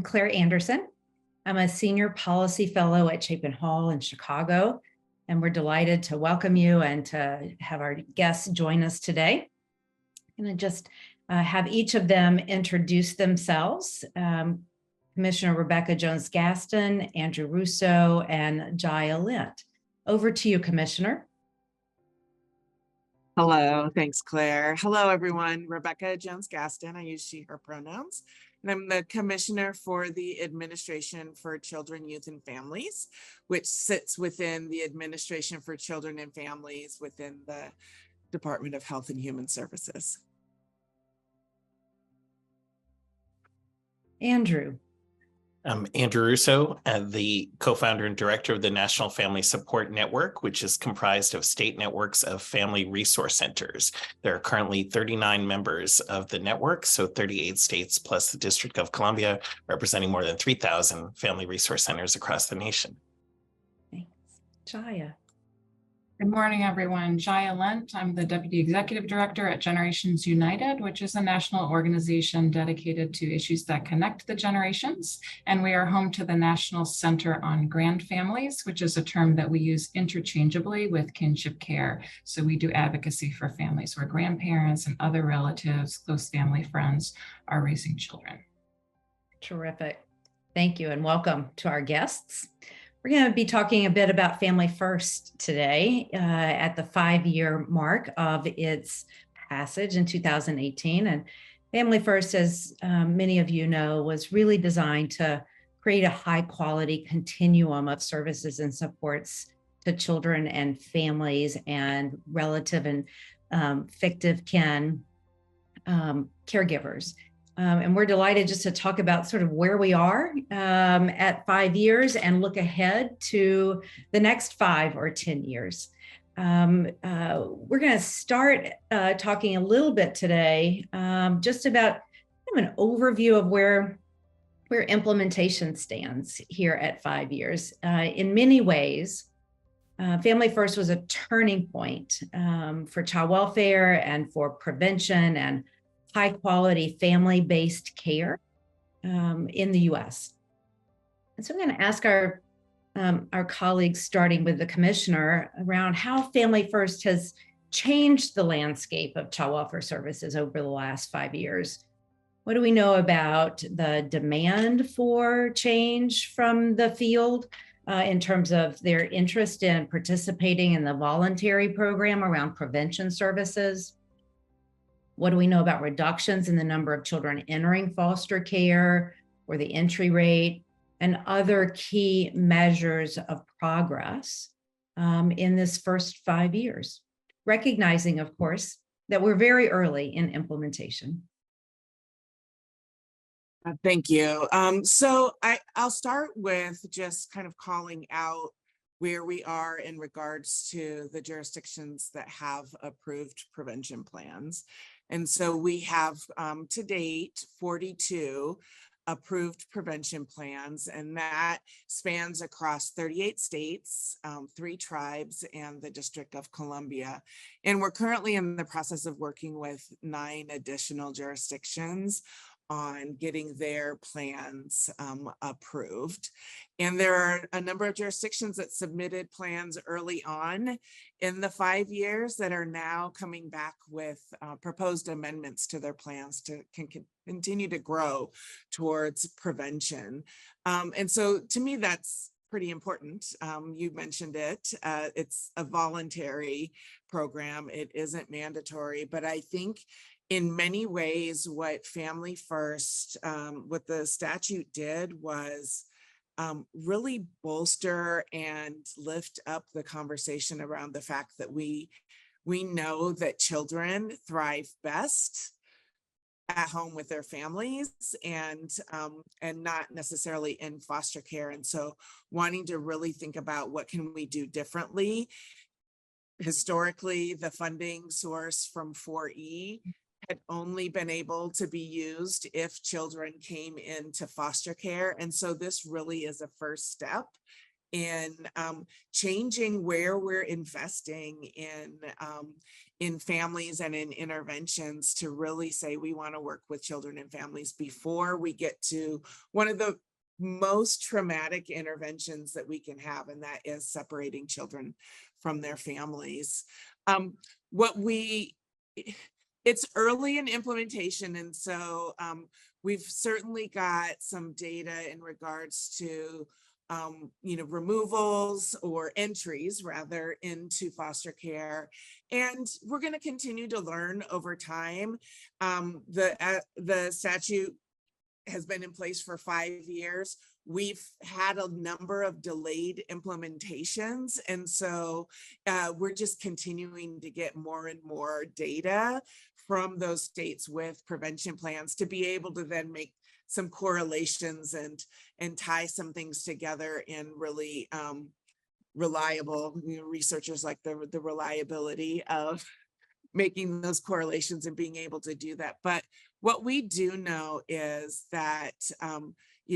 Claire Anderson. I'm a senior policy fellow at Chapin Hall in Chicago, and we're delighted to welcome you and to have our guests join us today. I'm going to just have each of them introduce themselves. Commissioner Rebecca Jones-Gaston, Andrew Russo, and Jaya Lent. Over to you, Commissioner. Hello, thanks, Claire. Hello, everyone. Rebecca Jones-Gaston. I use she, her pronouns. And I'm the Commissioner for the Administration for Children, Youth, and Families, which sits within the Administration for Children and Families within the Department of Health and Human Services. Andrew. I'm Andrew Russo, the co-founder and director of the National Family Support Network, which is comprised of state networks of family resource centers. There are currently 39 members of the network, so 38 states plus the District of Columbia, representing more than 3,000 family resource centers across the nation. Thanks. Jaya. Good morning, everyone. Jaya Lent. I'm the Deputy Executive Director at Generations United, which is a national organization dedicated to issues that connect the generations. And we are home to the National Center on Grand Families, which is a term that we use interchangeably with kinship care. So we do advocacy for families where grandparents and other relatives, close family friends are raising children. Terrific. Thank you and welcome to our guests. We're going to be talking a bit about Family First today at the 5-year mark of its passage in 2018. And Family First, as many of you know, was really designed to create a high quality continuum of services and supports to children and families and relative and fictive kin caregivers. And we're delighted just to talk about sort of where we are at 5 years and look ahead to the next 5 or 10 years. We're going to start talking a little bit today just about an overview of where implementation stands here at 5 years. In many ways, Family First was a turning point for child welfare and for prevention and high quality family-based care in the US. And so I'm going to ask our colleagues, starting with the commissioner, around how Family First has changed the landscape of child welfare services over the last 5 years. What do we know about the demand for change from the field in terms of their interest in participating in the voluntary program around prevention services? What do we know about reductions in the number of children entering foster care or the entry rate and other key measures of progress in this first 5 years? Recognizing, of course, that we're very early in implementation. Thank you. So I'll start with just kind of calling out where we are in regards to the jurisdictions that have approved prevention plans. And so we have to date 42 approved prevention plans, and that spans across 38 states, 3 tribes, and the District of Columbia. And we're currently in the process of working with 9 additional jurisdictions on getting their plans approved. And there are a number of jurisdictions that submitted plans early on in the 5 years that are now coming back with proposed amendments to their plans to continue to grow towards prevention. And so to me, that's pretty important. You mentioned it. It's a voluntary program. It isn't mandatory, but I think in many ways, what Family First, what the statute did was really bolster and lift up the conversation around the fact that we know that children thrive best at home with their families and not necessarily in foster care. And so wanting to really think about what can we do differently. Historically, the funding source from 4E had only been able to be used if children came into foster care. And so this really is a first step in changing where we're investing in families and in interventions to really say we want to work with children and families before we get to one of the most traumatic interventions that we can have, and that is separating children from their families. It's early in implementation, and so we've certainly got some data in regards to removals or entries rather into foster care, and we're going to continue to learn over time. The statute has been in place for 5 years. We've had a number of delayed implementations, and so we're just continuing to get more and more data from those states with prevention plans to be able to then make some correlations and tie some things together in really reliable, researchers like the reliability of making those correlations and being able to do that. But what we do know is that,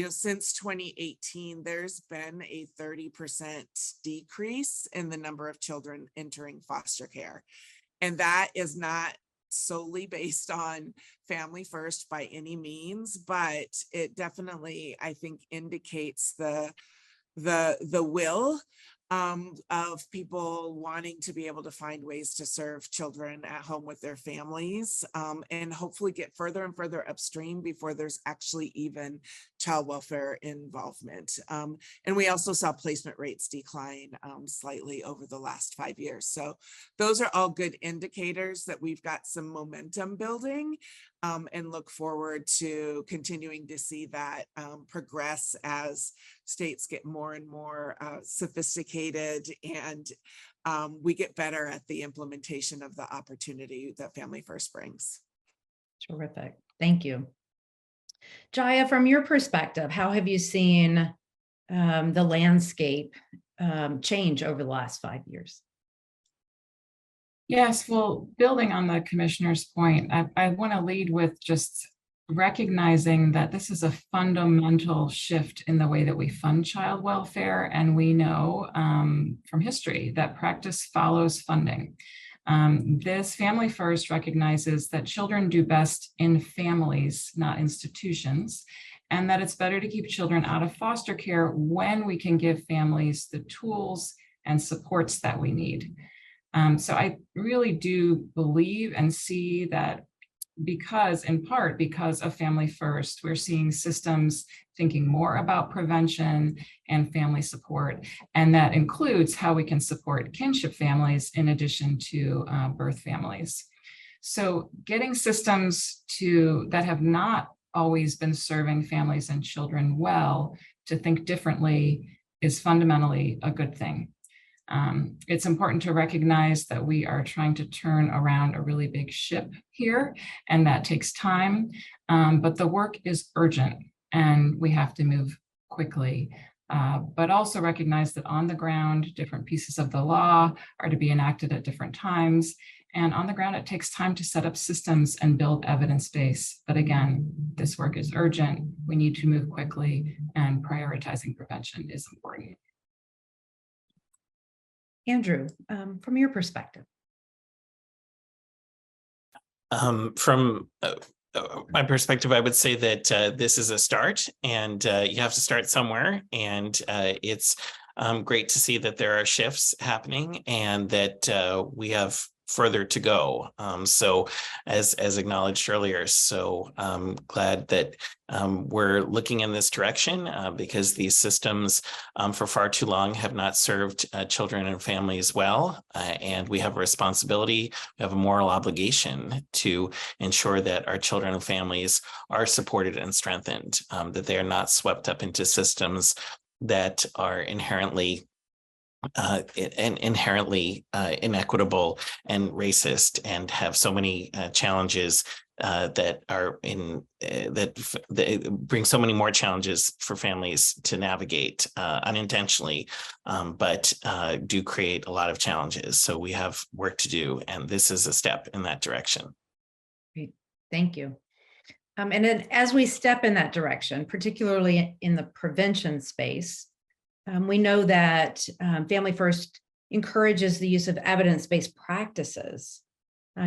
since 2018, there's been a 30% decrease in the number of children entering foster care. And that is not solely based on Family First by any means, but it definitely, I think, indicates the will of people wanting to be able to find ways to serve children at home with their families, and hopefully get further and further upstream before there's actually even child welfare involvement. And we also saw placement rates decline slightly over the last 5 years. So those are all good indicators that we've got some momentum building, and look forward to continuing to see that progress as states get more and more sophisticated, and we get better at the implementation of the opportunity that Family First brings. Terrific. Thank you. Jaya, from your perspective, how have you seen the landscape change over the last 5 years? Yes, well, building on the commissioner's point, I want to lead with just recognizing that this is a fundamental shift in the way that we fund child welfare. And we know from history that practice follows funding. This Family First recognizes that children do best in families, not institutions, and that it's better to keep children out of foster care when we can give families the tools and supports that we need. So I really do believe and see that in part because of Family First, we're seeing systems thinking more about prevention and family support. And that includes how we can support kinship families in addition to birth families. So getting systems that have not always been serving families and children well to think differently is fundamentally a good thing. It's important to recognize that we are trying to turn around a really big ship here, and that takes time, but the work is urgent and we have to move quickly, but also recognize that on the ground, different pieces of the law are to be enacted at different times. And on the ground, it takes time to set up systems and build evidence base. But again, this work is urgent. We need to move quickly, and prioritizing prevention is important. Andrew, from your perspective. From my perspective, I would say that this is a start, and you have to start somewhere. And it's great to see that there are shifts happening and that we have further to go. So as acknowledged earlier, so I'm glad that we're looking in this direction because these systems for far too long have not served children and families well. And we have a responsibility, we have a moral obligation to ensure that our children and families are supported and strengthened, that they are not swept up into systems that are inherently inequitable and racist, and have so many challenges that bring so many more challenges for families to navigate unintentionally, but do create a lot of challenges. So we have work to do, and this is a step in that direction. Great, thank you. And then as we step in that direction, particularly in the prevention space, We know that Family First encourages the use of evidence-based practices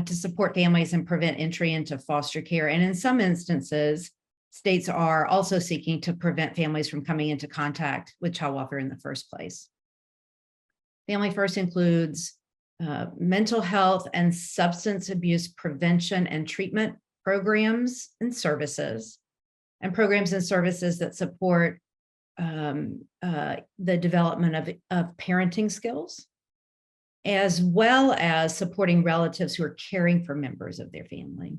to support families and prevent entry into foster care. And in some instances, states are also seeking to prevent families from coming into contact with child welfare in the first place. Family First includes mental health and substance abuse prevention and treatment programs and services that support the development of parenting skills, as well as supporting relatives who are caring for members of their family.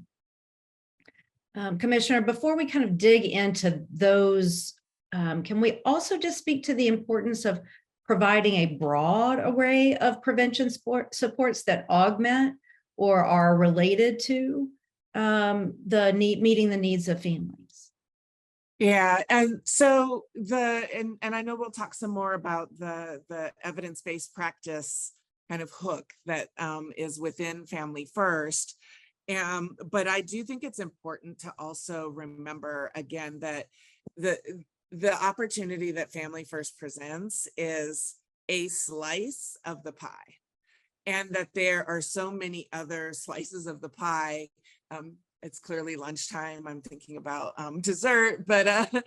Commissioner, before we kind of dig into those, can we also just speak to the importance of providing a broad array of prevention supports that augment or are related to meeting the needs of families? Yeah, and so and I know we'll talk some more about the evidence-based practice kind of hook that is within Family First. But I do think it's important to also remember again that the opportunity that Family First presents is a slice of the pie, and that there are so many other slices of the pie. It's clearly lunchtime. I'm thinking about dessert, but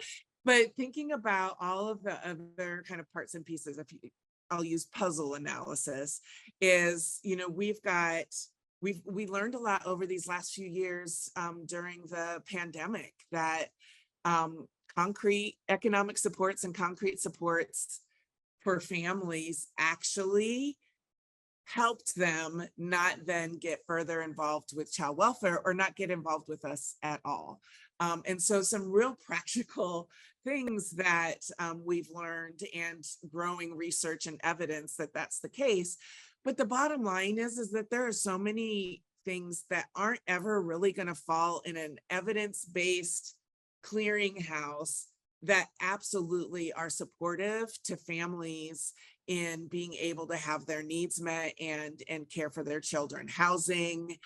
thinking about all of the other kind of parts and pieces. I'll use puzzle analysis. Is, you know, we learned a lot over these last few years during the pandemic that concrete economic supports and concrete supports for families actually helped them not then get further involved with child welfare or not get involved with us at all. And so some real practical things that we've learned, and growing research and evidence that that's the case. But the bottom line is that there are so many things that aren't ever really going to fall in an evidence-based clearinghouse that absolutely are supportive to families in being able to have their needs met and care for their children. Housing,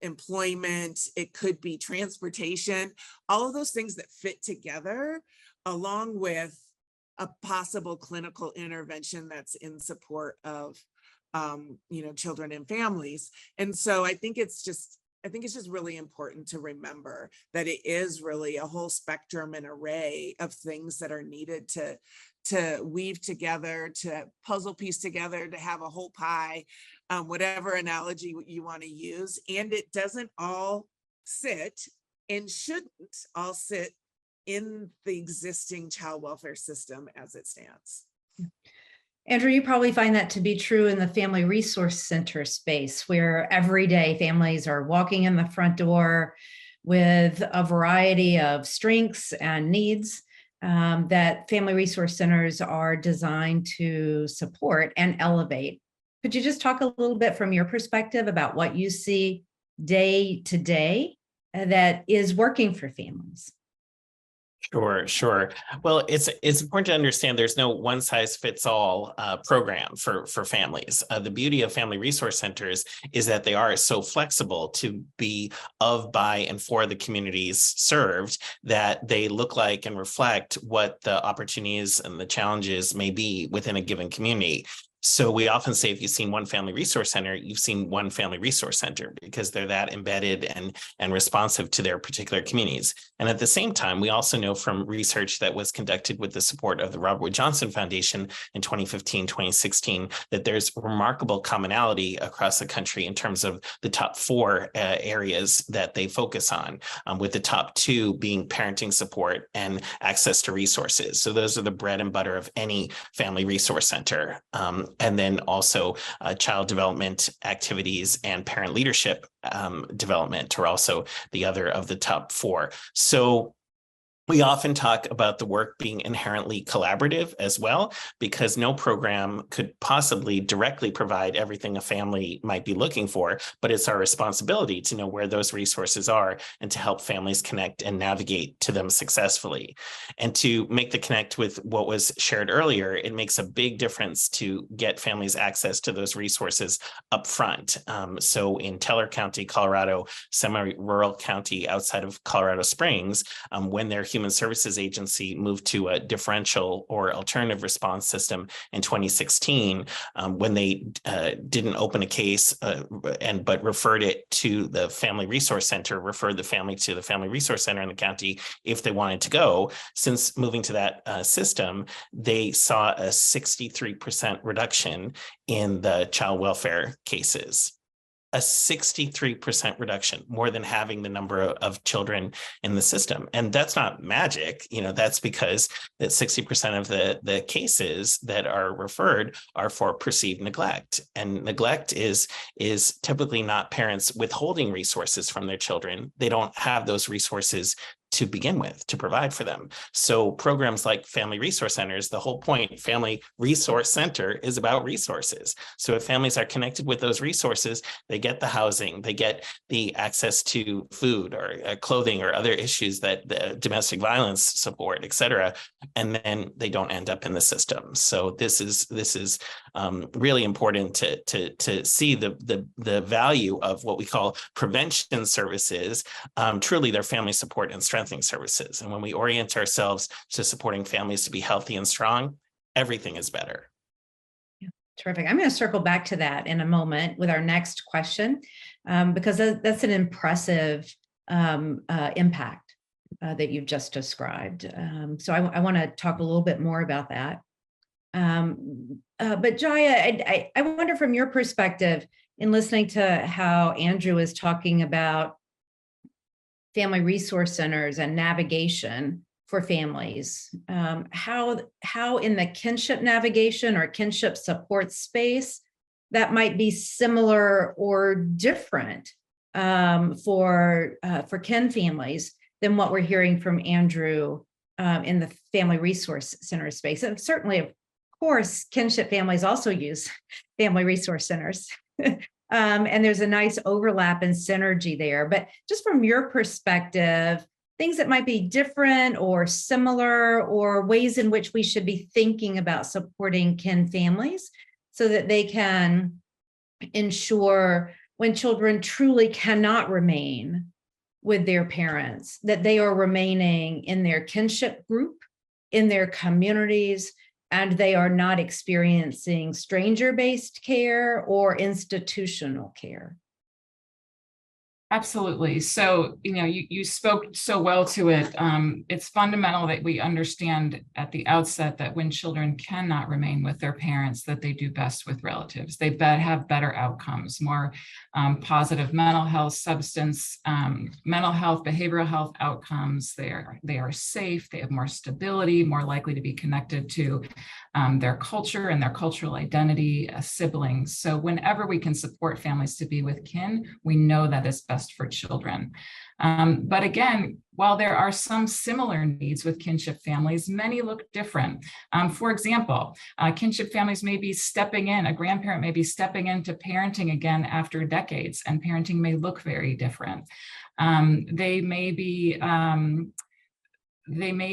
employment, it could be transportation, all of those things that fit together, along with a possible clinical intervention that's in support of children and families. And so I think it's just really important to remember that it is really a whole spectrum and array of things that are needed to weave together, to puzzle piece together, to have a whole pie, whatever analogy you want to use. And it doesn't all sit, and shouldn't all sit, in the existing child welfare system as it stands. Andrew, you probably find that to be true in the Family Resource Center space, where every day families are walking in the front door with a variety of strengths and needs that Family Resource Centers are designed to support and elevate. Could you just talk a little bit from your perspective about what you see day to day that is working for families? Sure. Well, it's important to understand there's no one size fits all program for families. The beauty of Family Resource Centers is that they are so flexible to be of, by, and for the communities served, that they look like and reflect what the opportunities and the challenges may be within a given community. So we often say, if you've seen one Family Resource Center, you've seen one Family Resource Center, because they're that embedded and responsive to their particular communities. And at the same time, we also know from research that was conducted with the support of the Robert Wood Johnson Foundation in 2015, 2016, that there's remarkable commonality across the country in terms of the top 4 areas that they focus on, with the top 2 being parenting support and access to resources. So those are the bread and butter of any Family Resource Center. And then also child development activities and parent leadership development are also the other of the top 4. So we often talk about the work being inherently collaborative as well, because no program could possibly directly provide everything a family might be looking for, but it's our responsibility to know where those resources are and to help families connect and navigate to them successfully. And to make the connect with what was shared earlier, it makes a big difference to get families access to those resources up front. So in Teller County, Colorado, semi-rural county outside of Colorado Springs, when they're Human Services Agency moved to a differential or alternative response system in 2016, when they didn't open a case but referred it to the Family Resource Center, referred the family to the Family Resource Center in the county if they wanted to go. Since moving to that system, they saw a 63% reduction in the child welfare cases. A 63% reduction, more than having the number of children in the system. And that's not magic, that's because that 60% of the cases that are referred are for perceived neglect. And neglect is typically not parents withholding resources from their children. They don't have those resources to begin with, to provide for them. So programs like Family Resource Centers, the whole point, Family Resource Center is about resources. So if families are connected with those resources, they get the housing, they get the access to food or clothing or other issues that the domestic violence support, et cetera, and then they don't end up in the system. So this is really important to see the value of what we call prevention services. Truly, they're family support and strengthening services. And when we orient ourselves to supporting families to be healthy and strong, everything is better. Yeah, terrific. I'm going to circle back to that in a moment with our next question, because that's an impressive impact that you've just described. So I want to talk a little bit more about that. But Jaya, I wonder from your perspective, in listening to how Andrew is talking about family resource centers and navigation for families, how in the kinship navigation or kinship support space that might be similar or different for kin families than what we're hearing from Andrew in the family resource center space. And certainly, of course, kinship families also use family resource centers. And there's a nice overlap and synergy there. But just from your perspective, things that might be different or similar, or ways in which we should be thinking about supporting kin families so that they can ensure when children truly cannot remain with their parents, that they are remaining in their kinship group, in their communities, and they are not experiencing stranger-based care or institutional care. Absolutely. So, you spoke so well to it. It's fundamental that we understand at the outset that when children cannot remain with their parents, that they do best with relatives. They have better outcomes, more positive mental health, mental health, behavioral health outcomes. They are safe. They have more stability, more likely to be connected to their culture and their cultural identity as siblings. So whenever we can support families to be with kin, we know that is best for children. But again, while there are some similar needs with kinship families, many look different. For example, kinship families may be stepping in, a grandparent may be stepping into parenting again after decades, and parenting may look very different. They may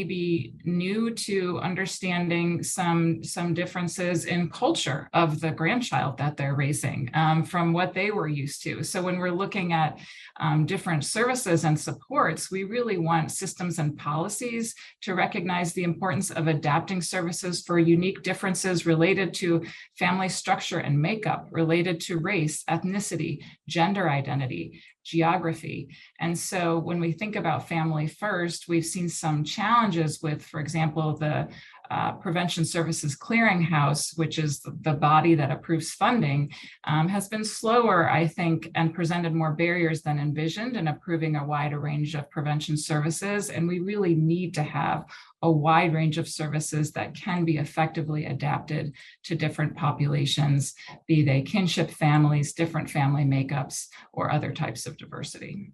be new to understanding some differences in culture of the grandchild that they're raising from what they were used to. So when we're looking at different services and supports, we really want systems and policies to recognize the importance of adapting services for unique differences related to family structure and makeup, related to race, ethnicity, gender identity, geography. And so when we think about family first, we've seen some challenges with, for example, the Prevention Services Clearinghouse, which is the body that approves funding, has been slower, I think, and presented more barriers than envisioned in approving a wider range of prevention services. And we really need to have a wide range of services that can be effectively adapted to different populations, be they kinship families, different family makeups, or other types of diversity.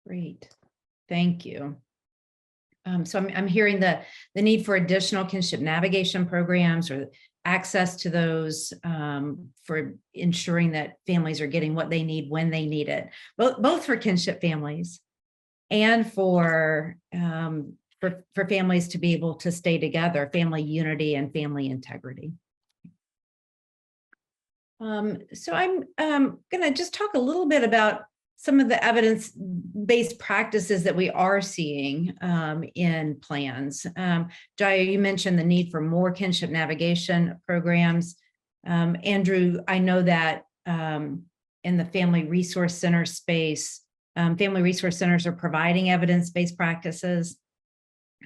Great, thank you. So I'm hearing the need for additional kinship navigation programs or access to those for ensuring that families are getting what they need when they need it, both for kinship families and for families to be able to stay together, family unity and family integrity. So I'm going to just talk a little bit about some of the evidence-based practices that we are seeing in plans. Jaya, you mentioned the need for more kinship navigation programs. Andrew, I know that in the Family Resource Center space, Family Resource Centers are providing evidence-based practices.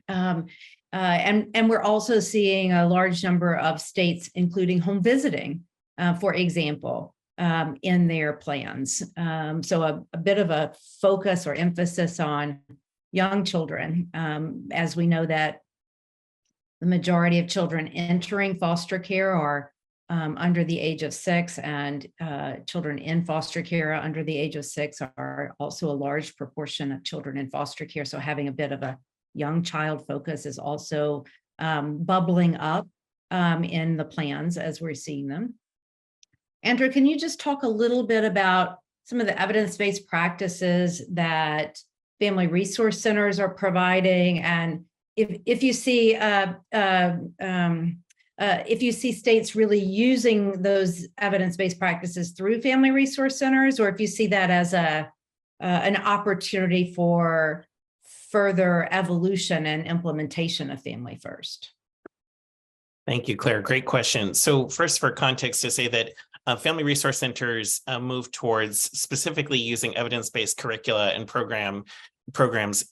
And we're also seeing a large number of states, including home visiting, for example, in their plans. So a bit of a focus or emphasis on young children, as we know that the majority of children entering foster care are under the age of 6, and children in foster care under the age of 6 are also a large proportion of children in foster care. So having a bit of a young child focus is also bubbling up in the plans as we're seeing them. Andrew, can you just talk a little bit about some of the evidence-based practices that Family Resource Centers are providing, and if you see states really using those evidence-based practices through Family Resource Centers, or if you see that as an opportunity for further evolution and implementation of Family First? Thank you, Claire. Great question. So first, for context, to say that Family Resource Centers move towards specifically using evidence-based curricula and programs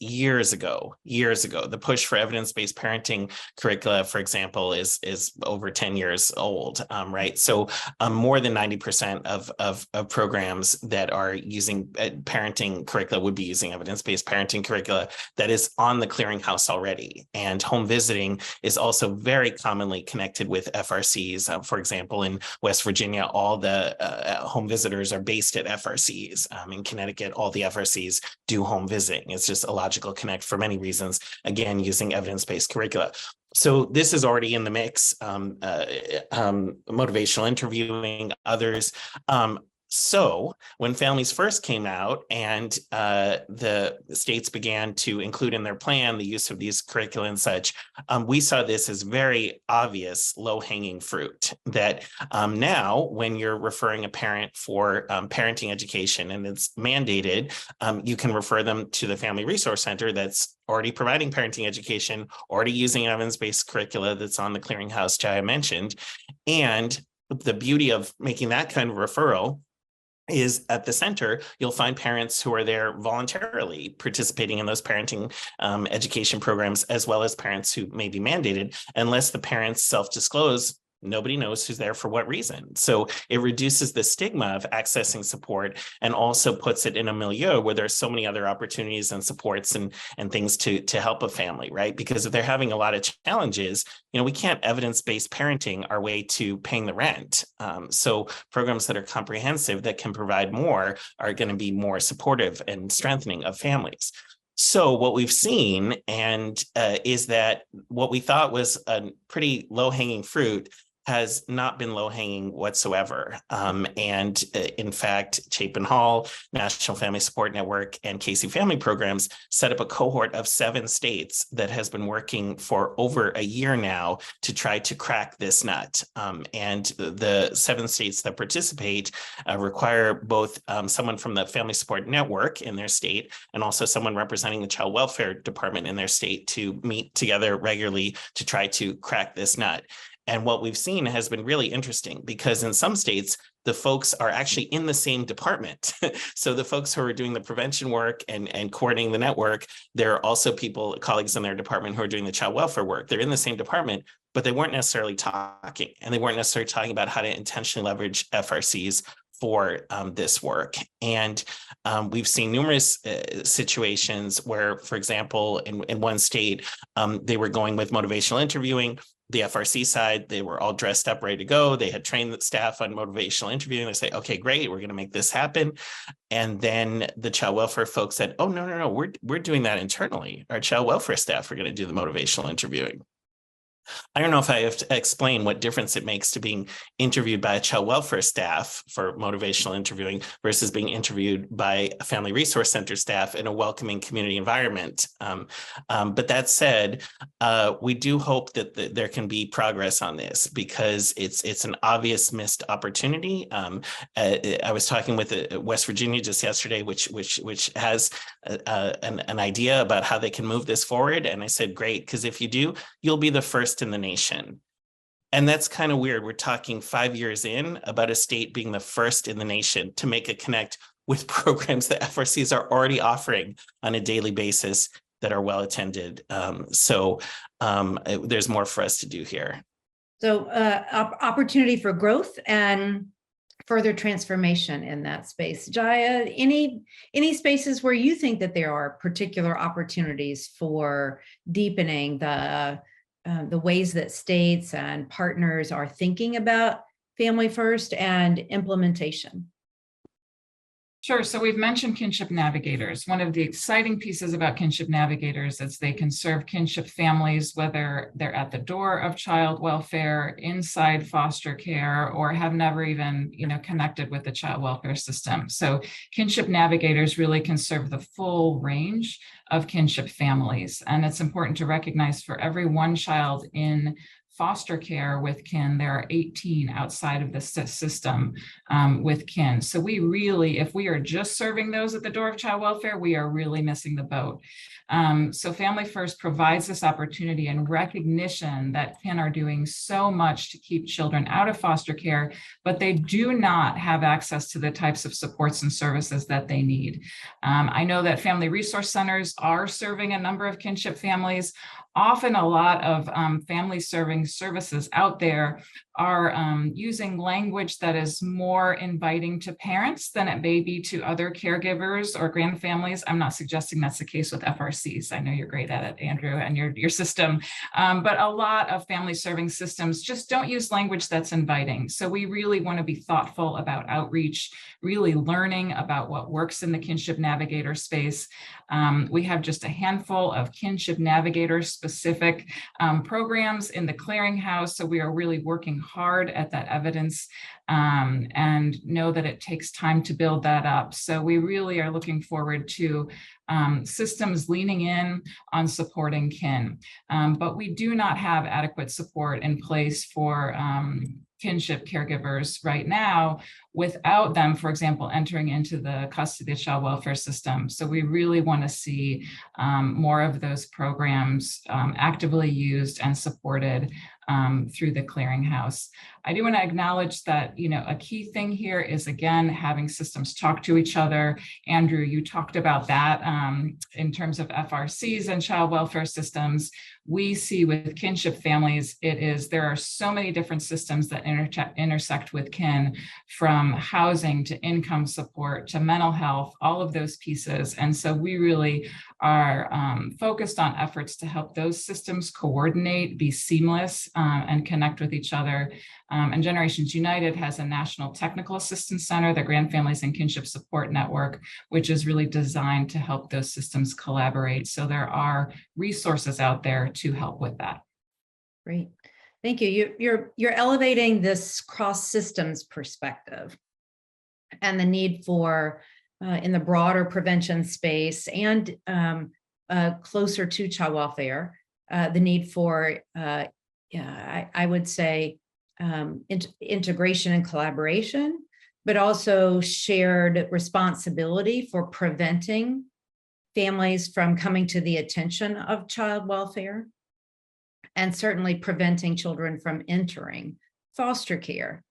years ago. The push for evidence-based parenting curricula, for example, is over 10 years old, right? So more than 90% of programs that are using parenting curricula would be using evidence-based parenting curricula that is on the clearinghouse already. And home visiting is also very commonly connected with FRCs. For example, in West Virginia, all the home visitors are based at FRCs. In Connecticut, all the FRCs do home visiting. It's just a logical connect for many reasons, again, using evidence-based curricula. So this is already in the mix, motivational interviewing, others. So when Families First came out and the states began to include in their plan the use of these curricula and such, we saw this as very obvious low-hanging fruit that now when you're referring a parent for parenting education and it's mandated, you can refer them to the Family Resource Center that's already providing parenting education, already using evidence-based curricula that's on the clearinghouse Jaya mentioned. And the beauty of making that kind of referral is at the center, you'll find parents who are there voluntarily participating in those parenting education programs, as well as parents who may be mandated. Unless the parents self-disclose, nobody knows who's there for what reason. So it reduces the stigma of accessing support and also puts it in a milieu where there's so many other opportunities and supports and things to help a family, right? Because if they're having a lot of challenges, we can't evidence-based parenting our way to paying the rent. So programs that are comprehensive that can provide more are going to be more supportive and strengthening of families. So what we've seen is that what we thought was a pretty low-hanging fruit has not been low-hanging whatsoever. And in fact, Chapin Hall, National Family Support Network, and Casey Family Programs set up a cohort of 7 states that has been working for over a year now to try to crack this nut. And the 7 states that participate require both someone from the Family Support Network in their state and also someone representing the Child Welfare Department in their state to meet together regularly to try to crack this nut. And what we've seen has been really interesting because in some states, the folks are actually in the same department. So the folks who are doing the prevention work and coordinating the network, there are also colleagues in their department who are doing the child welfare work. They're in the same department, but they weren't necessarily talking, and they weren't necessarily talking about how to intentionally leverage FRCs for this work. And we've seen numerous situations where, for example, in one state, they were going with motivational interviewing. The FRC side, they were all dressed up, ready to go. They had trained the staff on motivational interviewing. They say, okay, great, we're going to make this happen. And then the child welfare folks said, oh, no, we're doing that internally. Our child welfare staff are going to do the motivational interviewing. I don't know if I have to explain what difference it makes to being interviewed by a child welfare staff for motivational interviewing versus being interviewed by a family resource center staff in a welcoming community environment. But that said, we do hope that there can be progress on this because it's an obvious missed opportunity. I was talking with West Virginia just yesterday, which has an idea about how they can move this forward, and I said, great, because if you do, you'll be the first in the nation. And that's kind of weird. We're talking 5 years in about a state being the first in the nation to make a connect with programs that FRCs are already offering on a daily basis that are well attended. So there's more for us to do here. So opportunity for growth and further transformation in that space. Jaya, any spaces where you think that there are particular opportunities for deepening the ways that states and partners are thinking about family first and implementation? Sure. So we've mentioned kinship navigators. One of the exciting pieces about kinship navigators is they can serve kinship families, whether they're at the door of child welfare, inside foster care, or have never even, connected with the child welfare system. So kinship navigators really can serve the full range of kinship families. And it's important to recognize for every one child in foster care with kin, there are 18 outside of the system with kin. So we really, if we are just serving those at the door of child welfare, we are really missing the boat. So Family First provides this opportunity and recognition that kin are doing so much to keep children out of foster care, but they do not have access to the types of supports and services that they need. I know that family resource centers are serving a number of kinship families. Often a lot of family serving services out there are using language that is more inviting to parents than it may be to other caregivers or grandfamilies. I'm not suggesting that's the case with FRCs. I know you're great at it, Andrew, and your system. But a lot of family serving systems just don't use language that's inviting. So we really want to be thoughtful about outreach, really learning about what works in the kinship navigator space. We have just a handful of kinship navigator specific programs in the clearinghouse. So we are really working hard at that evidence and know that it takes time to build that up. So we really are looking forward to systems leaning in on supporting kin. But we do not have adequate support in place for kinship caregivers right now without them, for example, entering into the custody of child welfare system. So we really want to see more of those programs actively used and supported through the clearinghouse. I do want to acknowledge that, a key thing here is, again, having systems talk to each other. Andrew, you talked about that in terms of FRCs and child welfare systems. We see with kinship families, there are so many different systems that intersect with kin, from housing to income support to mental health, all of those pieces. And so we really are focused on efforts to help those systems coordinate, be seamless, and connect with each other. And Generations United has a National Technical Assistance Center, the Grand Families and Kinship Support Network, which is really designed to help those systems collaborate. So there are resources out there to help with that. Great. Thank you. You're elevating this cross systems perspective and the need for in the broader prevention space and closer to child welfare, the need for I would say integration and collaboration, but also shared responsibility for preventing families from coming to the attention of child welfare, and certainly preventing children from entering foster care.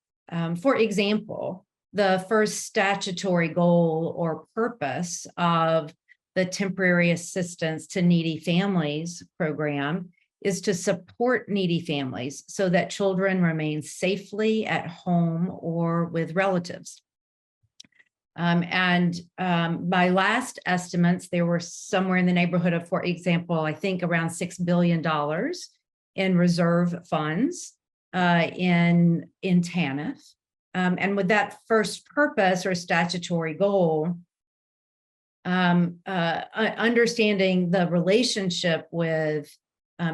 For example, the first statutory goal or purpose of the Temporary Assistance to Needy Families program is to support needy families so that children remain safely at home or with relatives. By last estimates, there were somewhere in the neighborhood of, for example, I think around $6 billion in reserve funds in TANF. And with that first purpose or statutory goal, understanding the relationship with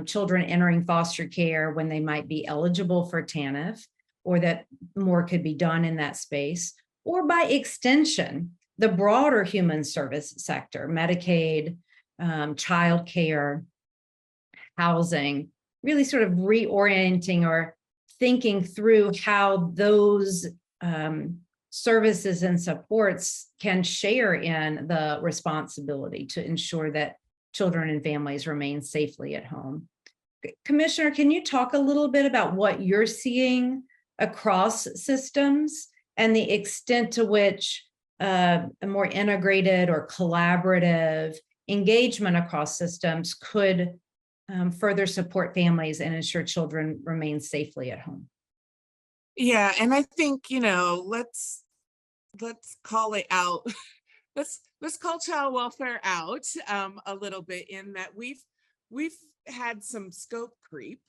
children entering foster care when they might be eligible for TANF, or that more could be done in that space, or by extension, the broader human service sector, Medicaid, child care, housing, really sort of reorienting or thinking through how those services and supports can share in the responsibility to ensure that children and families remain safely at home. Commissioner, can you talk a little bit about what you're seeing across systems and the extent to which a more integrated or collaborative engagement across systems could further support families and ensure children remain safely at home? Yeah, and I think, let's call it out. let's call child welfare out a little bit, in that we've had some scope creep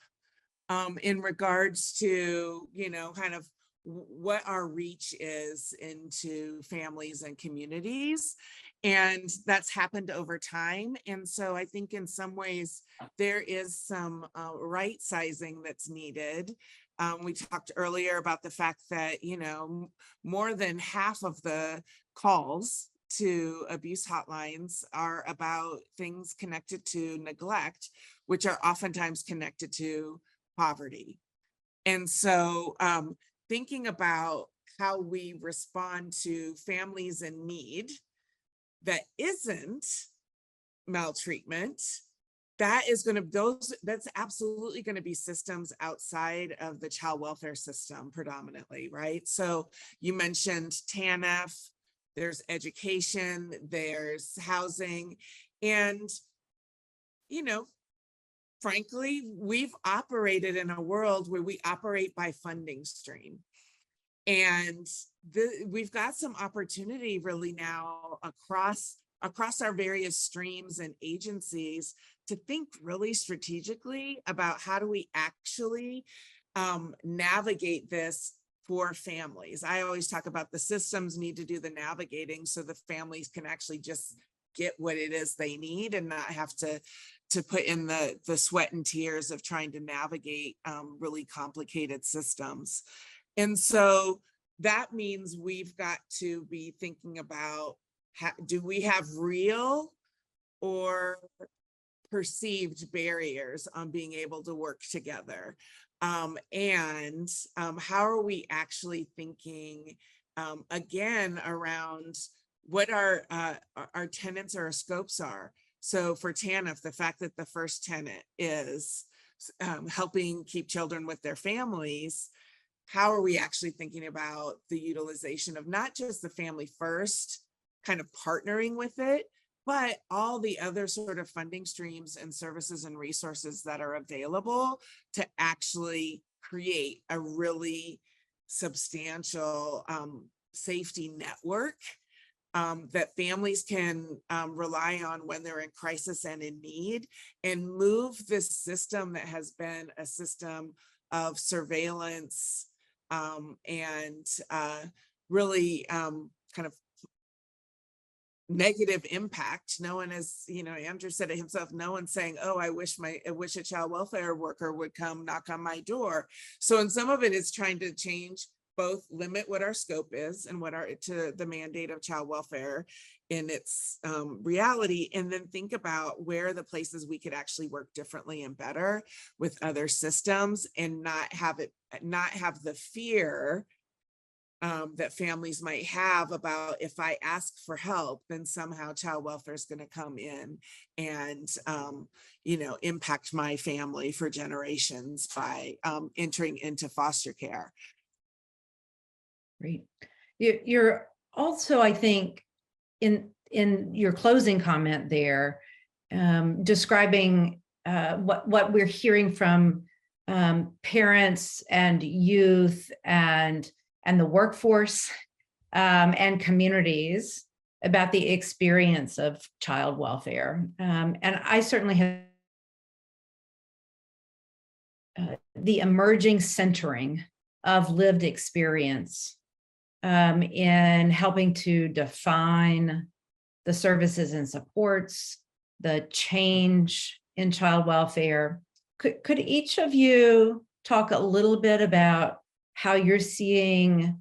in regards to, kind of what our reach is into families and communities. And that's happened over time. And so I think in some ways there is some right sizing that's needed. We talked earlier about the fact that, more than half of the calls to abuse hotlines are about things connected to neglect, which are oftentimes connected to poverty. And so thinking about how we respond to families in need that isn't maltreatment, that's absolutely going to be systems outside of the child welfare system predominantly, right? So you mentioned TANF, there's education, there's housing, and, frankly, we've operated in a world where we operate by funding stream. And we've got some opportunity really now across our various streams and agencies to think really strategically about how do we actually navigate this for families. I always talk about the systems need to do the navigating so the families can actually just get what it is they need and not have to put in the sweat and tears of trying to navigate really complicated systems. And so that means we've got to be thinking about, do we have real or perceived barriers on being able to work together? And how are we actually thinking, again, around what our tenets or our scopes are? So for TANF, the fact that the first tenet is helping keep children with their families, how are we actually thinking about the utilization of not just the family first, kind of partnering with it, but all the other sort of funding streams and services and resources that are available to actually create a really substantial safety network that families can rely on when they're in crisis and in need, and move this system that has been a system of surveillance and really kind of negative impact. No one is, Andrew said it himself, no one's saying, oh, I wish a child welfare worker would come knock on my door. So in some of it is trying to change, both limit what our scope is and to the mandate of child welfare in its reality, and then think about where are the places we could actually work differently and better with other systems, and not have the fear that families might have about, if I ask for help, then somehow child welfare is going to come in and, impact my family for generations by entering into foster care. Great. You're also, I think, in your closing comment there, describing what we're hearing from parents and youth and the workforce and communities about the experience of child welfare. And I certainly have the emerging centering of lived experience in helping to define the services and supports, the change in child welfare. Could each of you talk a little bit about how you're seeing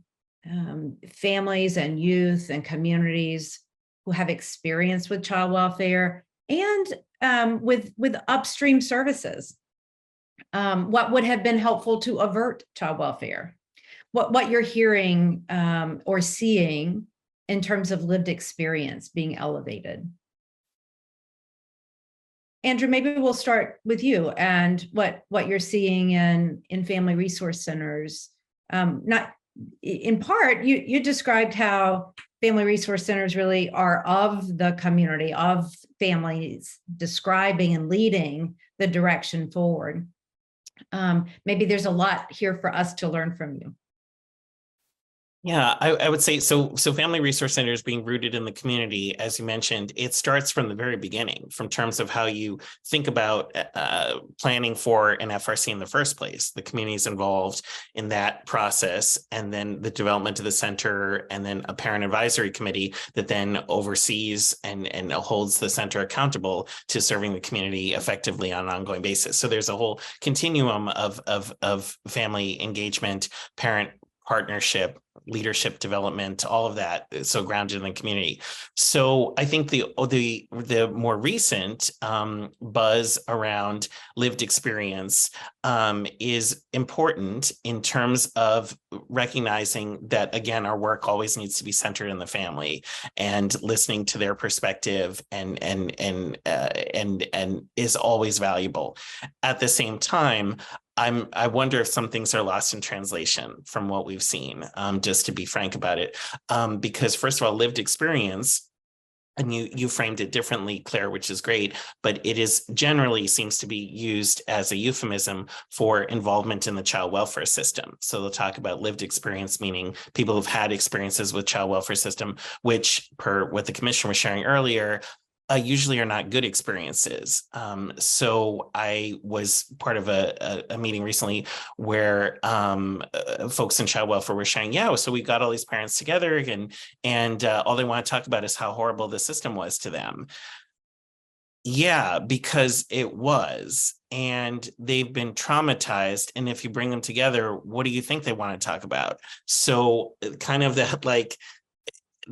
families and youth and communities who have experience with child welfare and with upstream services? What would have been helpful to avert child welfare? What you're hearing or seeing in terms of lived experience being elevated? Andrew, maybe we'll start with you and what you're seeing in family resource centers. Not in part, you described how family resource centers really are of the community, of families, describing and leading the direction forward. Maybe there's a lot here for us to learn from you. Yeah, I would say so. Family resource centers being rooted in the community, as you mentioned, it starts from the very beginning, from terms of how you think about planning for an FRC in the first place. The community is involved in that process, and then the development of the center, and then a parent advisory committee that then oversees and holds the center accountable to serving the community effectively on an ongoing basis. So there's a whole continuum of family engagement, parent partnership, leadership development, all of that, so grounded in the community. So I think the more recent buzz around lived experience is important in terms of recognizing that, again, our work always needs to be centered in the family and listening to their perspective and is always valuable. At the same time, I wonder if some things are lost in translation from what we've seen, just to be frank about it, because first of all, lived experience, and you framed it differently, Claire, which is great, but it is generally seems to be used as a euphemism for involvement in the child welfare system. So they'll talk about lived experience, meaning people who've had experiences with child welfare system, which, per what the commissioner was sharing earlier, usually are not good experiences. So I was part of a meeting recently where folks in child welfare were sharing, yeah, so we got all these parents together and all they want to talk about is how horrible the system was to them. Yeah, because it was, and they've been traumatized. And if you bring them together, what do you think they want to talk about? So kind of that, like,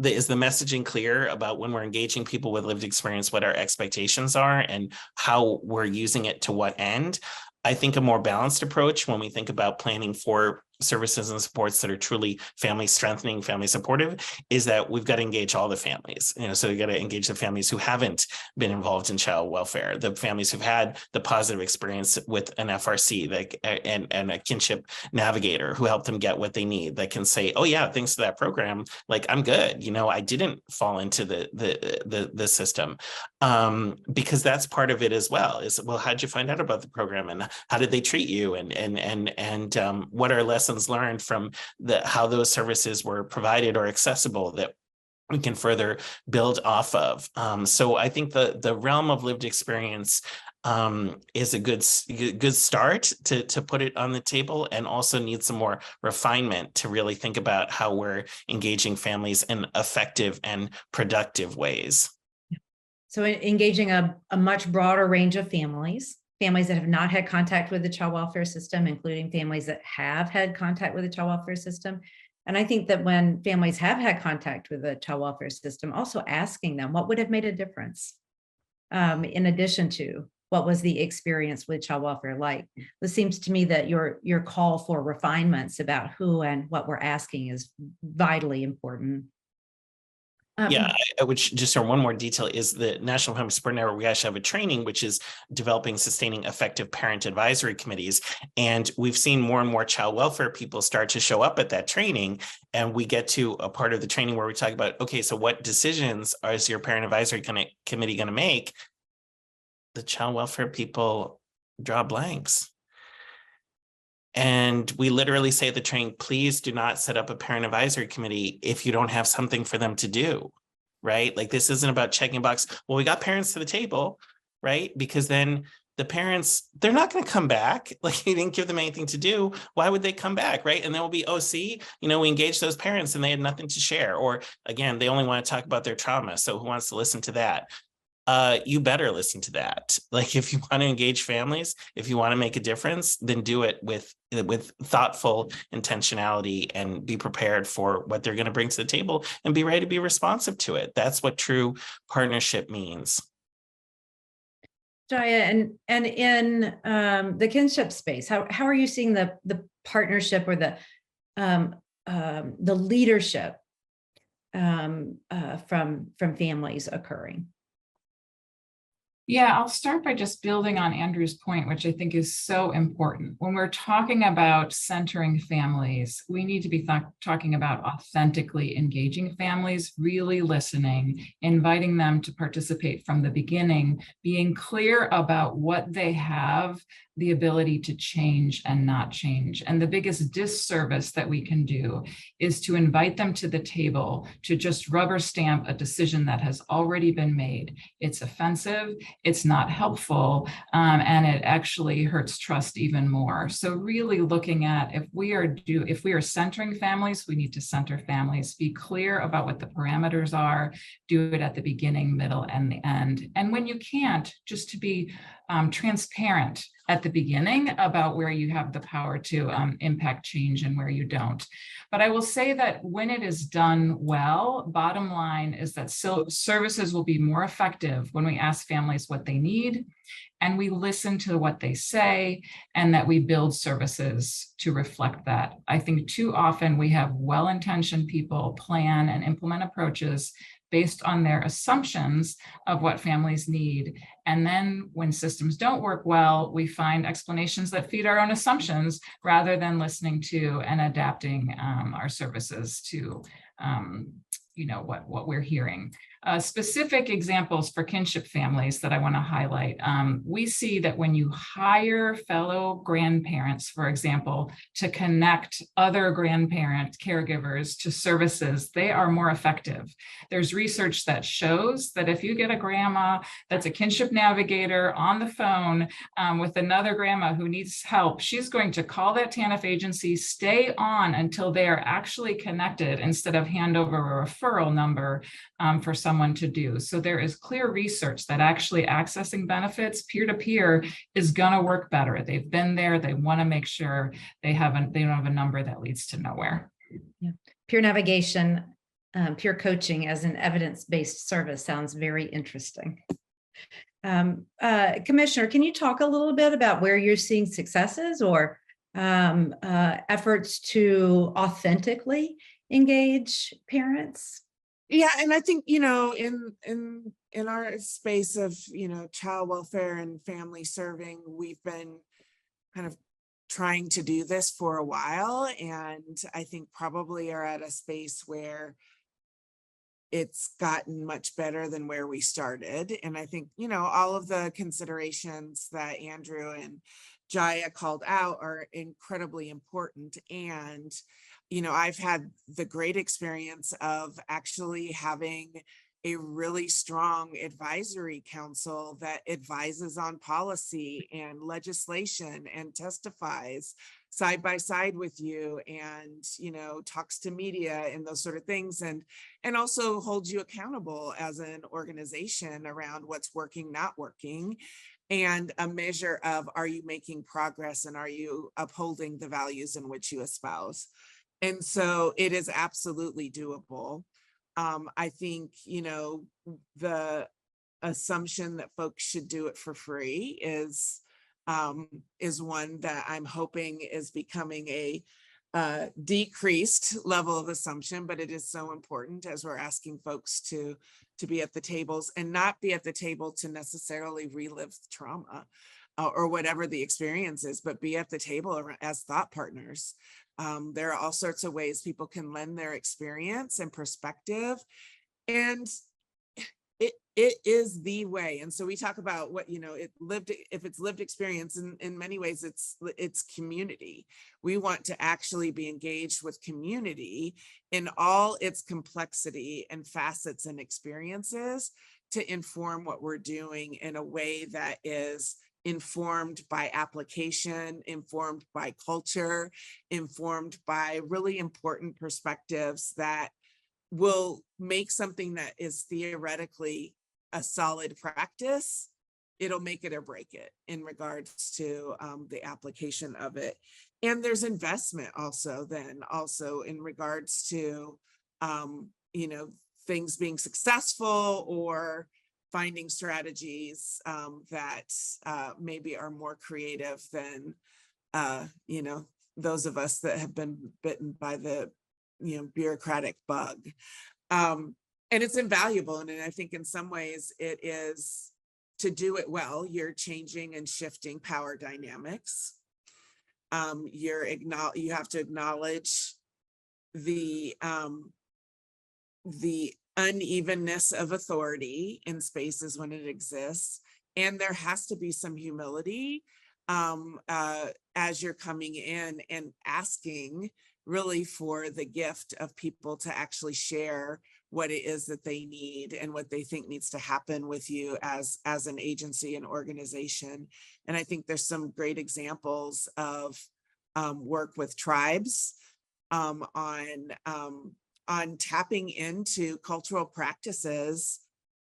is the messaging clear about when we're engaging people with lived experience, what our expectations are and how we're using it to what end? I think a more balanced approach when we think about planning for services and supports that are truly family strengthening, family supportive, is that we've got to engage all the families. So we've got to engage the families who haven't been involved in child welfare, the families who've had the positive experience with an FRC and a kinship navigator who helped them get what they need, that can say, oh yeah, thanks to that program, like I'm good. I didn't fall into the system, because that's part of it as well. Is, well, how'd you find out about the program and how did they treat you, and what are lessons learned from how those services were provided or accessible that we can further build off of. So I think the realm of lived experience is a good start to put it on the table, and also needs some more refinement to really think about how we're engaging families in effective and productive ways. So engaging a much broader range of families that have not had contact with the child welfare system, including families that have had contact with the child welfare system. And I think that when families have had contact with the child welfare system, also asking them what would have made a difference, in addition to what was the experience with child welfare like. It seems to me that your call for refinements about who and what we're asking is vitally important. Yeah, I would just share one more detail is the National Family Support Network. We actually have a training, which is developing, sustaining effective parent advisory committees. And we've seen more and more child welfare people start to show up at that training. And we get to a part of the training where we talk about, okay, so what decisions is your parent advisory committee going to make? The child welfare people draw blanks. And we literally say at the training, please do not set up a parent advisory committee if you don't have something for them to do, right? Like, this isn't about checking a box. Well, we got parents to the table, right? Because then the parents, they're not going to come back. Like, you didn't give them anything to do. Why would they come back, right? And then we'll be, oh, see, we engaged those parents and they had nothing to share. Or again, they only want to talk about their trauma. So who wants to listen to that? you better listen to that. Like, if you want to engage families, if you want to make a difference, then do it with thoughtful intentionality and be prepared for what they're going to bring to the table and be ready to be responsive to it. That's what true partnership means. Jaya, and in the kinship space, how are you seeing the partnership or the leadership from families occurring? Yeah, I'll start by just building on Andrew's point, which I think is so important. When we're talking about centering families, we need to be talking about authentically engaging families, really listening, inviting them to participate from the beginning, being clear about what they have the ability to change and not change. And the biggest disservice that we can do is to invite them to the table to just rubber stamp a decision that has already been made. It's offensive, it's not helpful, and it actually hurts trust even more. So really looking at if we are centering families, we need to center families, be clear about what the parameters are, do it at the beginning, middle, and the end. And when you can't, just to be transparent at the beginning about where you have the power to impact change and where you don't. But I will say that when it is done well, bottom line is that services will be more effective when we ask families what they need and we listen to what they say, and that we build services to reflect that. I think too often we have well-intentioned people plan and implement approaches based on their assumptions of what families need. And then when systems don't work well, we find explanations that feed our own assumptions rather than listening to and adapting our services to what we're hearing. Specific examples for kinship families that I want to highlight. We see that when you hire fellow grandparents, for example, to connect other grandparent caregivers to services, they are more effective. There's research that shows that if you get a grandma that's a kinship navigator on the phone with another grandma who needs help, she's going to call that TANF agency, stay on until they are actually connected instead of hand over a referral number for someone to do. So there is clear research that actually accessing benefits peer-to-peer is going to work better. They've been there. They want to make sure they don't have a number that leads to nowhere. Yeah. Peer navigation, peer coaching as an evidence-based service sounds very interesting. Commissioner, can you talk a little bit about where you're seeing successes or efforts to authentically engage parents? Yeah, and I think, in our space of, child welfare and family serving, we've been kind of trying to do this for a while. And I think probably are at a space where it's gotten much better than where we started. And I think, all of the considerations that Andrew and Jaya called out are incredibly important. And I've had the great experience of actually having a really strong advisory council that advises on policy and legislation and testifies side by side with you and, talks to media and those sort of things and also holds you accountable as an organization around what's working, not working, and a measure of, are you making progress and are you upholding the values in which you espouse? And so it is absolutely doable. I think, the assumption that folks should do it for free is one that I'm hoping is becoming a decreased level of assumption, but it is so important as we're asking folks to be at the tables and not be at the table to necessarily relive trauma or whatever the experience is, but be at the table as thought partners. There are all sorts of ways people can lend their experience and perspective, and it is the way. And so we talk about what, if it's lived experience, in many ways, it's community. We want to actually be engaged with community in all its complexity and facets and experiences to inform what we're doing in a way that is informed by application, informed by culture, informed by really important perspectives that will make something that is theoretically a solid practice, it'll make it or break it in regards to the application of it. And there's investment also in regards to, you know, things being successful or finding strategies that maybe are more creative than, you know, those of us that have been bitten by the, you know, bureaucratic bug. And it's invaluable. And I think in some ways it is, to do it well, you're changing and shifting power dynamics. You have to acknowledge the unevenness of authority in spaces when it exists. And there has to be some humility as you're coming in and asking really for the gift of people to actually share what it is that they need and what they think needs to happen with you as an agency and organization. And I think there's some great examples of work with tribes on tapping into cultural practices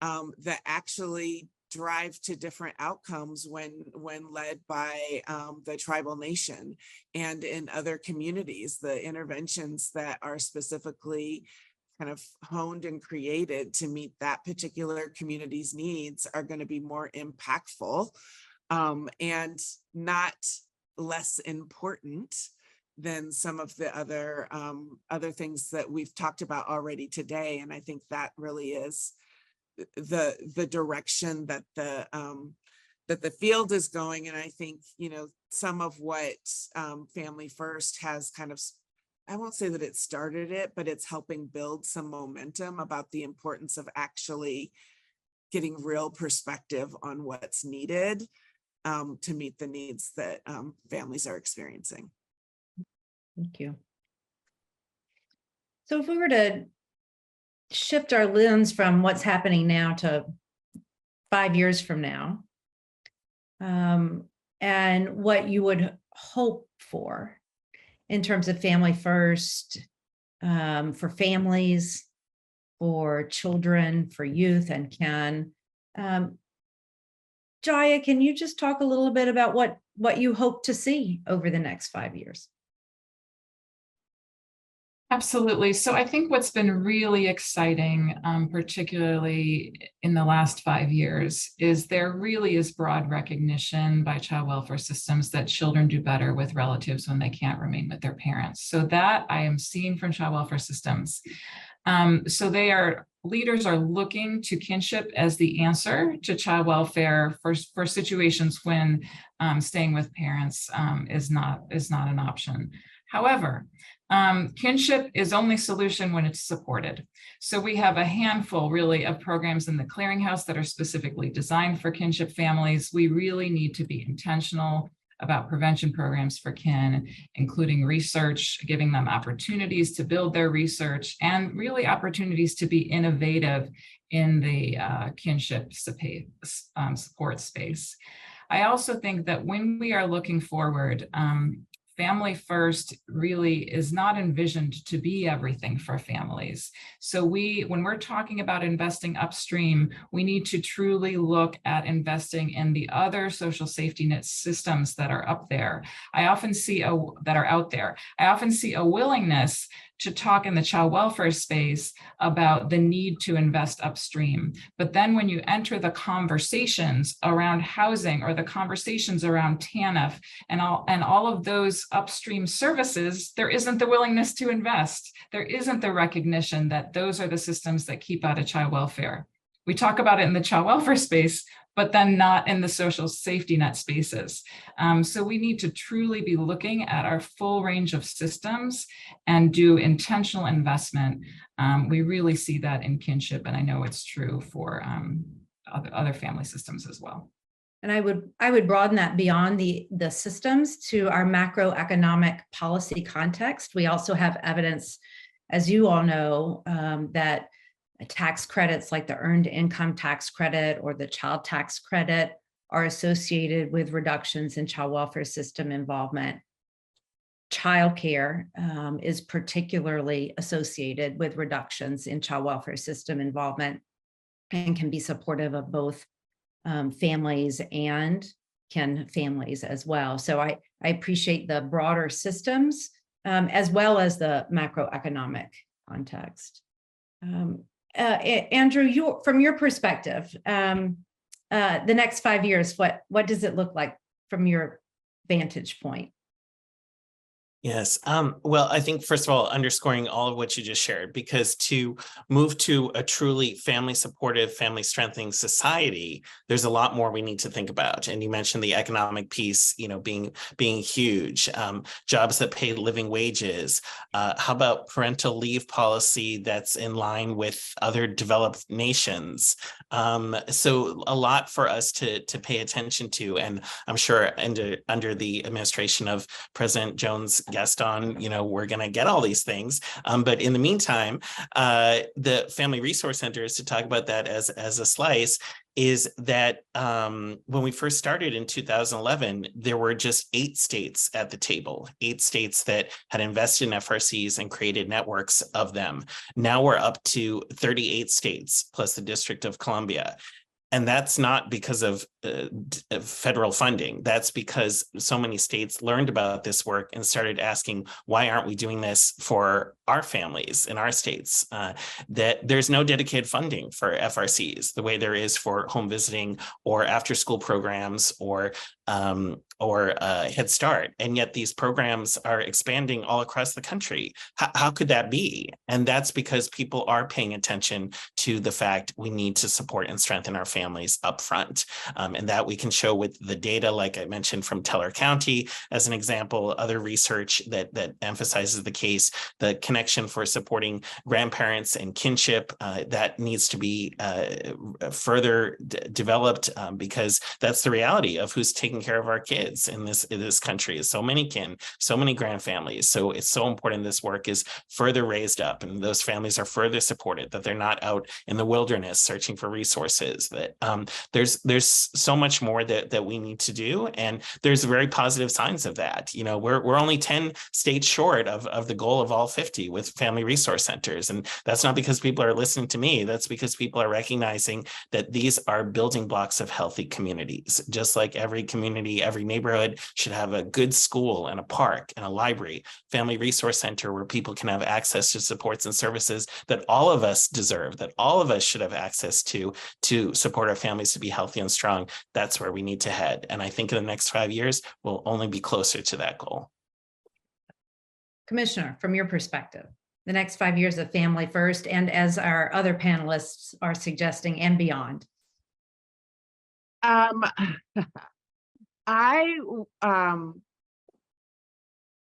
that actually drive to different outcomes when led by the tribal nation. And in other communities, the interventions that are specifically kind of honed and created to meet that particular community's needs are going to be more impactful and not less important than some of the other things that we've talked about already today. And I think that really is the direction that the field is going. And I think, you know, some of what Family First has kind of, I won't say that it started it, but it's helping build some momentum about the importance of actually getting real perspective on what's needed to meet the needs that families are experiencing. Thank you. So if we were to shift our lens from what's happening now to 5 years from now, and what you would hope for in terms of Family First, for families, for children, for youth, and Ken. Jaya, can you just talk a little bit about what you hope to see over the next 5 years? Absolutely. So I think what's been really exciting, particularly in the last 5 years, is there really is broad recognition by child welfare systems that children do better with relatives when they can't remain with their parents. So that I am seeing from child welfare systems. So leaders are looking to kinship as the answer to child welfare for situations when staying with parents is not an option. However, kinship is only solution when it's supported. So we have a handful really of programs in the clearinghouse that are specifically designed for kinship families. We really need to be intentional about prevention programs for kin, including research, giving them opportunities to build their research, and really opportunities to be innovative in the kinship support space. I also think that when we are looking forward, Family First really is not envisioned to be everything for families. So when we're talking about investing upstream, we need to truly look at investing in the other social safety net systems that are up there. I often see a willingness to talk in the child welfare space about the need to invest upstream. But then when you enter the conversations around housing or the conversations around TANF and all of those upstream services, there isn't the willingness to invest. There isn't the recognition that those are the systems that keep out of child welfare. We talk about it in the child welfare space, but then not in the social safety net spaces. So we need to truly be looking at our full range of systems and do intentional investment. We really see that in kinship, and I know it's true for other family systems as well. And I would broaden that beyond the systems to our macroeconomic policy context. We also have evidence, as you all know, that tax credits like the earned income tax credit or the child tax credit are associated with reductions in child welfare system involvement. Childcare is particularly associated with reductions in child welfare system involvement. and can be supportive of both families and kin families as well. So I appreciate the broader systems as well as the macroeconomic context. Andrew, from your perspective, the next 5 years, what does it look like from your vantage point? Yes. Well, I think, first of all, underscoring all of what you just shared, because to move to a truly family supportive, family strengthening society, there's a lot more we need to think about. And you mentioned the economic piece, being huge, jobs that pay living wages. How about parental leave policy that's in line with other developed nations? So a lot for us to pay attention to. And I'm sure under the administration of President Jones-Gaston, we're going to get all these things. But in the meantime, the Family Resource Centers, to talk about that as a slice, is that when we first started in 2011, there were just 8 states at the table, 8 states that had invested in FRCs and created networks of them. Now we're up to 38 states, plus the District of Columbia. And that's not because of federal funding. That's because so many states learned about this work and started asking, why aren't we doing this for our families in our states? That there's no dedicated funding for FRCs the way there is for home visiting or after school programs or Head Start. And yet these programs are expanding all across the country. How could that be? And that's because people are paying attention to the fact we need to support and strengthen our families up front. And that we can show with the data, like I mentioned from Teller County, as an example, other research that emphasizes the case, the connection for supporting grandparents and kinship that needs to be further developed because that's the reality of who's taking care of our kids in this country. Is so many kin, so many grand families. So it's so important this work is further raised up and those families are further supported, that they're not out in the wilderness searching for resources, that there's so much more that we need to do. And there's very positive signs of that. We're only 10 states short of the goal of all 50 with family resource centers. And that's not because people are listening to me. That's because people are recognizing that these are building blocks of healthy communities. Just like every community, every neighborhood should have a good school and a park and a library, family resource center where people can have access to supports and services that all of us deserve, that all of us should have access to support our families to be healthy and strong. That's where we need to head. And I think in the next 5 years, we'll only be closer to that goal. Commissioner, from your perspective, the next 5 years of family first, and as our other panelists are suggesting, and beyond. I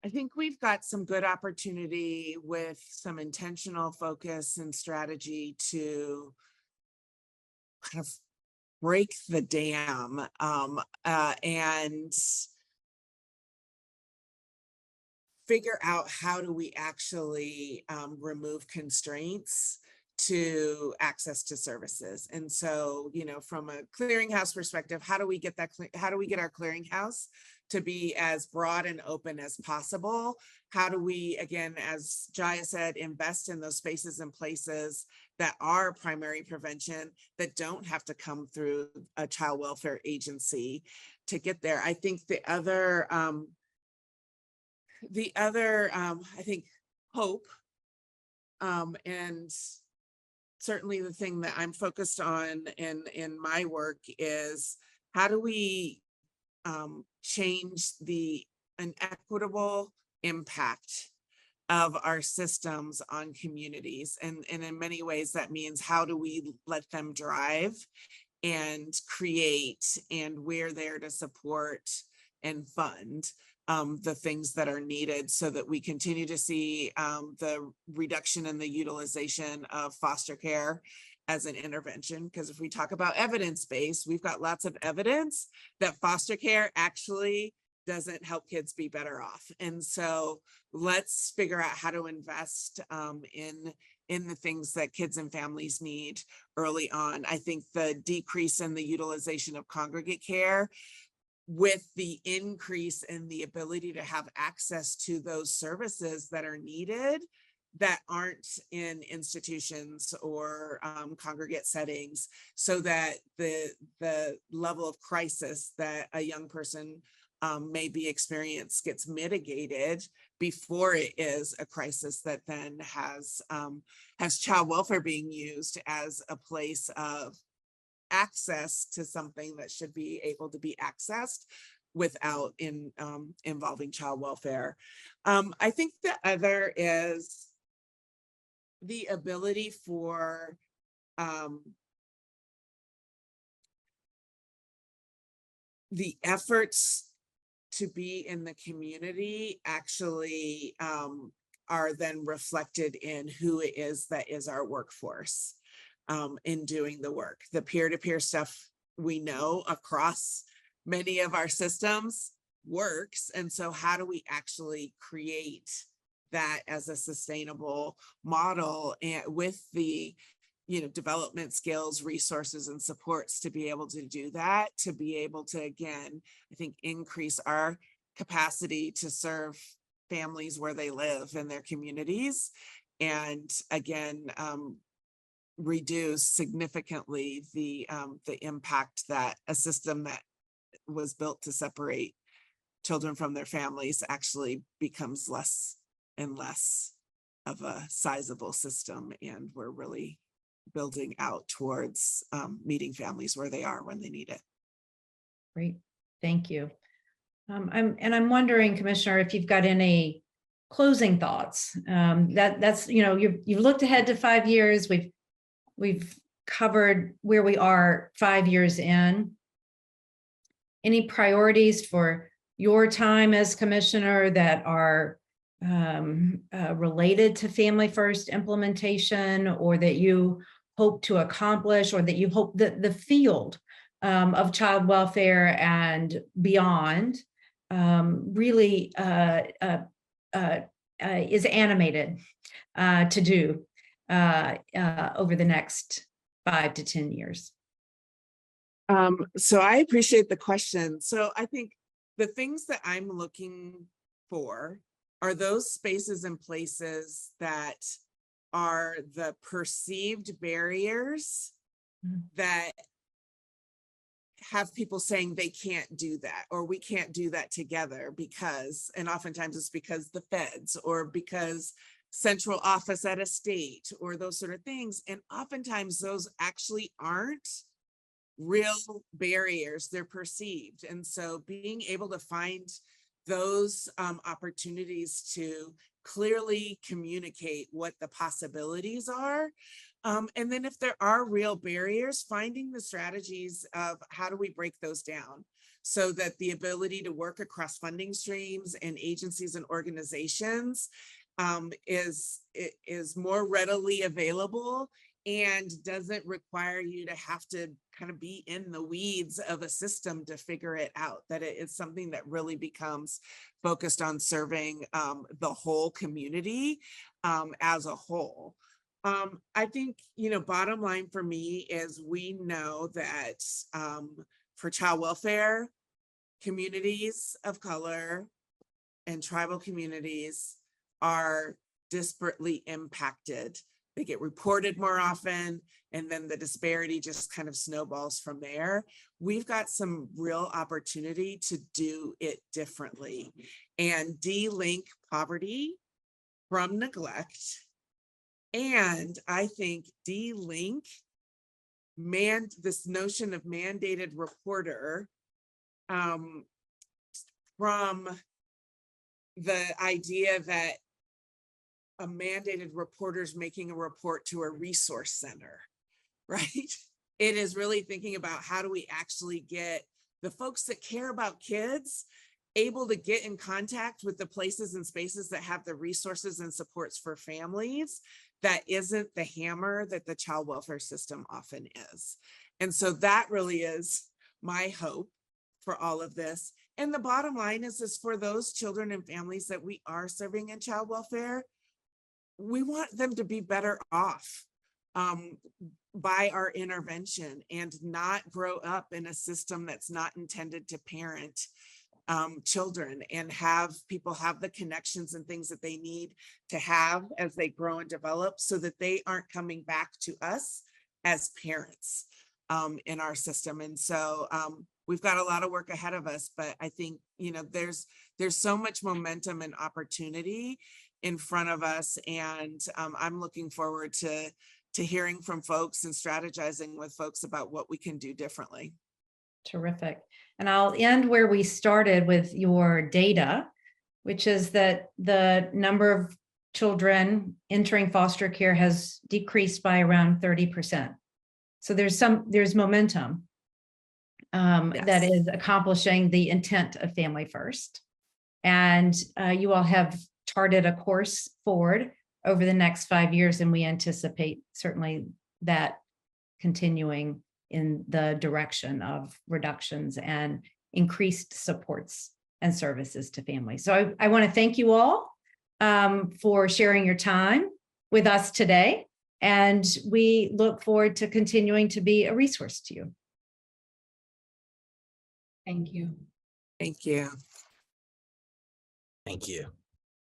think we've got some good opportunity with some intentional focus and strategy to kind of break the dam and figure out how do we actually remove constraints to access to services. And so, from a clearinghouse perspective, how do we get our clearinghouse to be as broad and open as possible? How do we, again, as Jaya said, invest in those spaces and places that are primary prevention, that don't have to come through a child welfare agency to get there? I think the other I think hope, and certainly the thing that I'm focused on in my work is how do we change an equitable impact of our systems on communities. And in many ways, that means how do we let them drive and create, and we're there to support and fund the things that are needed so that we continue to see the reduction in the utilization of foster care as an intervention. Because if we talk about evidence-based, we've got lots of evidence that foster care actually doesn't help kids be better off. And so let's figure out how to invest in the things that kids and families need early on. I think the decrease in the utilization of congregate care, with the increase in the ability to have access to those services that are needed, that aren't in institutions or congregate settings, so that the level of crisis that a young person may be experienced gets mitigated before it is a crisis that then has child welfare being used as a place of access to something that should be able to be accessed without involving child welfare. I think the other is the ability for the efforts to be in the community actually are then reflected in who it is that is our workforce in doing the work. The peer-to-peer stuff we know across many of our systems works. And so how do we actually create that as a sustainable model and with the development skills, resources, and supports to be able to do that, to be able to, again, I think, increase our capacity to serve families where they live in their communities, and again, reduce significantly the impact that a system that was built to separate children from their families actually becomes less and less of a sizable system, and we're really building out towards meeting families where they are when they need it. Great, thank you. I'm wondering, Commissioner, if you've got any closing thoughts. That's you've looked ahead to 5 years. We've covered where we are 5 years in. Any priorities for your time as commissioner that are related to Family First implementation, or that you hope to accomplish, or that you hope that the field of child welfare and beyond really is animated to do over the next 5 to 10 years? So I appreciate the question. So I think the things that I'm looking for are those spaces and places that are the perceived barriers that have people saying they can't do that, or we can't do that together because, and oftentimes it's because the feds, or because central office at a state, or those sort of things. And oftentimes those actually aren't real barriers, they're perceived. And so being able to find those opportunities to clearly communicate what the possibilities are. And then if there are real barriers, finding the strategies of how do we break those down so that the ability to work across funding streams and agencies and organizations is more readily available and doesn't require you to have to kind of be in the weeds of a system to figure it out, that it is something that really becomes focused on serving the whole community as a whole. I think, bottom line for me is we know that for child welfare, communities of color and tribal communities are disparately impacted. They get reported more often, and then the disparity just kind of snowballs from there. We've got some real opportunity to do it differently and de-link poverty from neglect. And I think de-link this notion of mandated reporter from the idea that a mandated reporter is making a report to a resource center, right? It is really thinking about how do we actually get the folks that care about kids able to get in contact with the places and spaces that have the resources and supports for families that isn't the hammer that the child welfare system often is. And so that really is my hope for all of this. And the bottom line is for those children and families that we are serving in child welfare, we want them to be better off by our intervention and not grow up in a system that's not intended to parent children and have people have the connections and things that they need to have as they grow and develop, so that they aren't coming back to us as parents in our system. And so we've got a lot of work ahead of us, but I think, there's so much momentum and opportunity in front of us. And I'm looking forward to hearing from folks and strategizing with folks about what we can do differently. Terrific. And I'll end where we started with your data, which is that the number of children entering foster care has decreased by around 30%. So there's momentum that is accomplishing the intent of Family First. And you all have charted a course forward over the next 5 years, and we anticipate certainly that continuing in the direction of reductions and increased supports and services to families. So I want to thank you all for sharing your time with us today. And we look forward to continuing to be a resource to you. Thank you. Thank you. Thank you.